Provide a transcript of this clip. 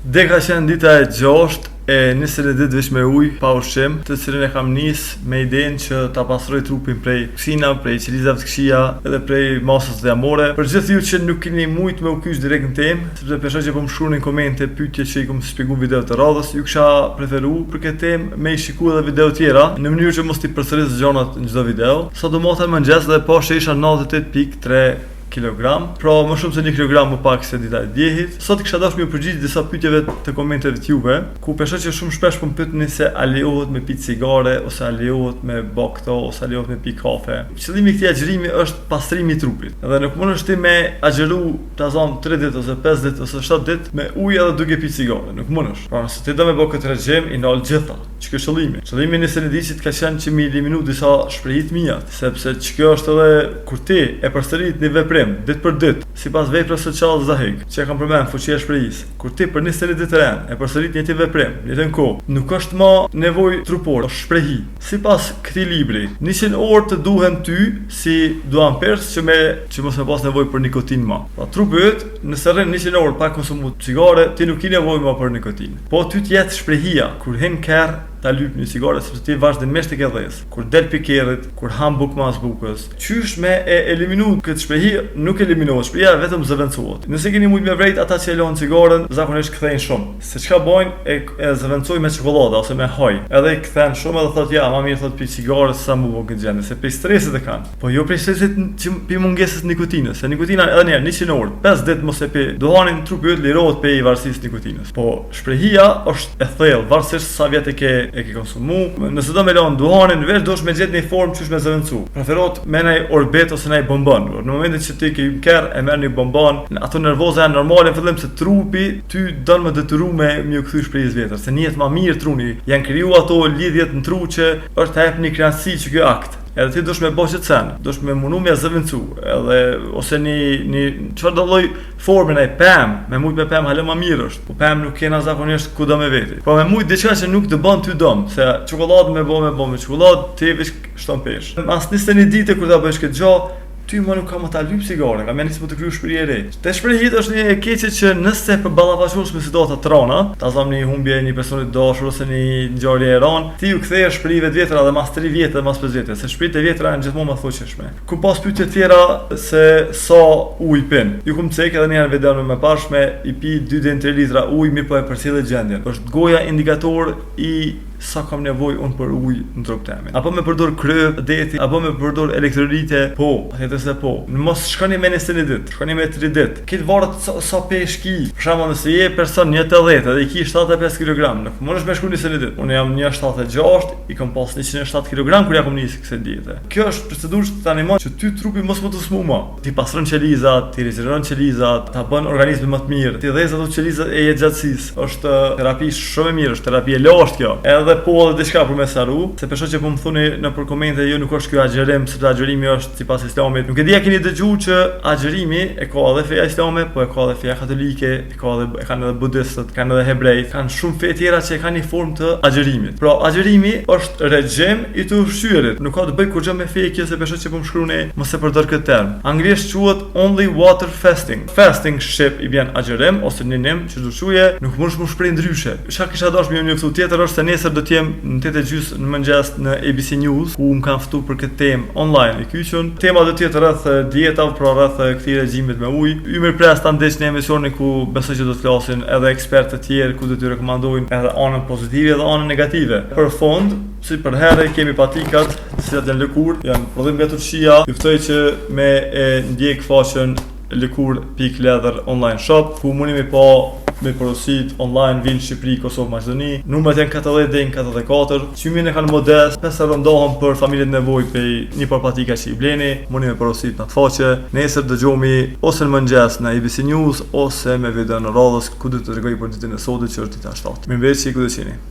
Dhe ka qenë dita e 6 e 20 ditë veç me ujë pa ushqim, të cilën e kam nis me idenë që ta pastroj trupin prej toksina, prej qelizave të këqija edhe prej masës dëmore. Për gjithë ju që nuk keni mujt me u kyç direkt në temë, sepse pesha që po më shkruani në komente pyetje që i kam shpjeguar video të radhës, ju kisha preferuar për këtë temë me i shikuar edhe video tjera, në mënyrë që mos t'i përsëris gjërat në çdo video. Sot do mota mëngjes dhe po isha 98.3 kilogram, pra më shumë se 1 kilogram më pak se dita e djehit. Sot kisha dashur me përgjigj disa pyetjeve të komenteve të juve, ku pesha që shumë shpesh po më pyetni se a lejohet me pi cigare ose a lejohet me bë këto ose a lejohet me pi kafe. Qëllimi i këtij agjërimi është pastrimi i trupit. Edhe nuk mundesh ti me agjëru ta zon 3 ditë ose 5 ditë ose 7 ditë me ujë edhe duke pi cigare. Nuk mundesh. Pra nëse ti do me bë këtë regjim i nal gjitha. Ç'ka qëllimi? Qëllimi nëse në diçit ka qenë që mi eliminu disa shprehje të mia, sepse ç'kjo është edhe kur ti e përsërit në veprim ditë për ditë, sipas veprës së Charles Duhigg, që e kam përmend fuqia e shprehjes. Kur ti për 20 ditë të rënë e përsërit një tip veprim, në një kohë, nuk është më nevojë trupore, është shprehi. Sipas këtij libri, 100 orë të duhen ty si duan pers që mos me pas nevojë për nikotinë më. Pra trupi yt, nëse rrin 100 orë pa konsumuar cigare, ti nuk ke nevojë më për nikotinë. Po ty të jetë shprehia kur hin kerr ta lyp një cigare, sepse ti vazhdimisht e ke dhës. Kur del pikerrit, kur ham bukë mas bukës, qysh me e eliminu këtë shprehi, nuk eliminohet, shprehja vetëm zëvendësohet. Nëse keni mujt me vrejt ata që e lën cigaren, zakonisht kthejnë shumë. Se çka bojnë e zëvendësojnë me çokoladë ose me haj. Edhe i kthen shumë edhe thotë ja, më mirë thotë pi cigare sa më vogël gjendje, se pe stresit e kanë. Po jo pe stresit që pi mungesës nikotinës. Se nikotina edhe një 100 orë, 5 ditë mos e pi, duhanin trupi yt lirohet pe i varësisë nikotinës. Po shprehia është e thellë, varësisht sa vjet e ke konsumu. Nëse do me lënë duhanin veç, dosh me gjetë një formë qysh me zëvendësu. Preferohet me një orbet ose një bombon. Në momentin që ti ke kerr e merr një bombon, ato nervoza janë normale në fillim se trupi ty don më detyru me u kthy shprehjes vjetër, se njihet më mirë truni. Janë kriju ato lidhjet në tru që është të jep një kënaqësi që ky akt. Edhe ti dush me boshë sen, dush me mundu me zëvendësu, edhe ose një çfarë do lloj forme ai pem, me mujt me pem halë më mirë është. Po pem nuk kena zakonisht ku do me veti. Po me mujt diçka që nuk të bën ty dom, se çokoladë me çokoladë ti veç shton pesh. Mas 21 ditë kur ta bësh këtë gjë, ty më nuk ka më ta lyp cigare, kam janë nisë të kryu shprehje re. Te shprehjet është një e keqe që nëse për ballafaqosh me situata të rëna, ta zëm një humbje një personi të dashur ose një ngjarje e rënë, ti u kthehesh shprehjeve të vjetra dhe mas 3 vjet dhe mas 5 vjet, se shprehjet e vjetra janë gjithmonë më të fuqishme. Ku pas pyetje tjera se sa ujë pin. Ju kum cek edhe një herë video më parshme i pi 2 deri në 3 litra ujë mi po e përcjellë gjendjen. Është goja indikator i sa kam nevojë unë për ujë në trup temin. Apo me përdor kryp, deti, apo me përdor elektrolite, po, atë se po. Mos shkoni me 20 ditë, shkoni me 3 ditë. Këtë varet sa pesh ki. Për shembull, nëse je person 180 dhe i ki 75 kg, nuk mundesh me shku 20 ditë. Unë jam 176, i kam pas 107 kg kur ja kam nisë këtë dietë. Kjo është procedurë që të animon që ty trupi mos më të smu më. Ti pastron qelizat, ti rigjeron qelizat, ta bën organizmin më të mirë. Ti dhëz ato qelizat e jetëgjatësisë. Është terapi shumë e mirë, është terapi e lashtë kjo. Edhe po edhe diçka për me saru, se pesho që po më thuni në për komente jo nuk është kjo agjërim, sepse agjërimi është sipas Islamit. Nuk e di a keni dëgjuar që agjërimi e ka edhe feja islame, po e ka edhe feja katolike, e kanë edhe budistët, kanë edhe hebrejt, kanë shumë fe tjera që e kanë një formë të agjërimit. Pra agjërimi është regjim i të ushqyerit. Nuk ka të bëj kurrë me fe kjo, se pesho që po më shkruani mos e përdor këtë term. Anglisht quhet only water fasting. Fasting shqip i bën agjërim ose ninim që do thuje, nuk mundesh më shpreh ndryshe. Çka kisha dashur më njoftu tjetër është se nesër do të jem në 8:30 në mëngjes në ABC News, ku më kanë ftuar për këtë temë online i kyçun. Tema do të jetë rreth dietave, pra rreth këtij regjimit me ujë. Ju mirëpres ta ndesh në emisionin ku besoj që do të flasin edhe ekspertë të tjerë ku do t'ju rekomandojnë edhe anën pozitive dhe anën negative. Për fond, si për herë kemi patikat, të cilat janë lëkurë, janë prodhim nga Turqia. Ju ftoj që me ndjek faqen lëkur.leather online shop, ku mundemi me porosit online vinë Shqipëri, Kosovë, Maqedoni. Numrat janë 40 deri në 44. Çmimin e kanë modest, pesë rëndohen për familjet nevojë pe një par patika që i bleni. Mundi me porosit në atë faqe. Nesër dëgjohemi ose në mëngjes në ABC News ose me video në radhës ku do të tregoj për ditën e sotme që është dita 7. Mirëmbëjtje ku do të jeni.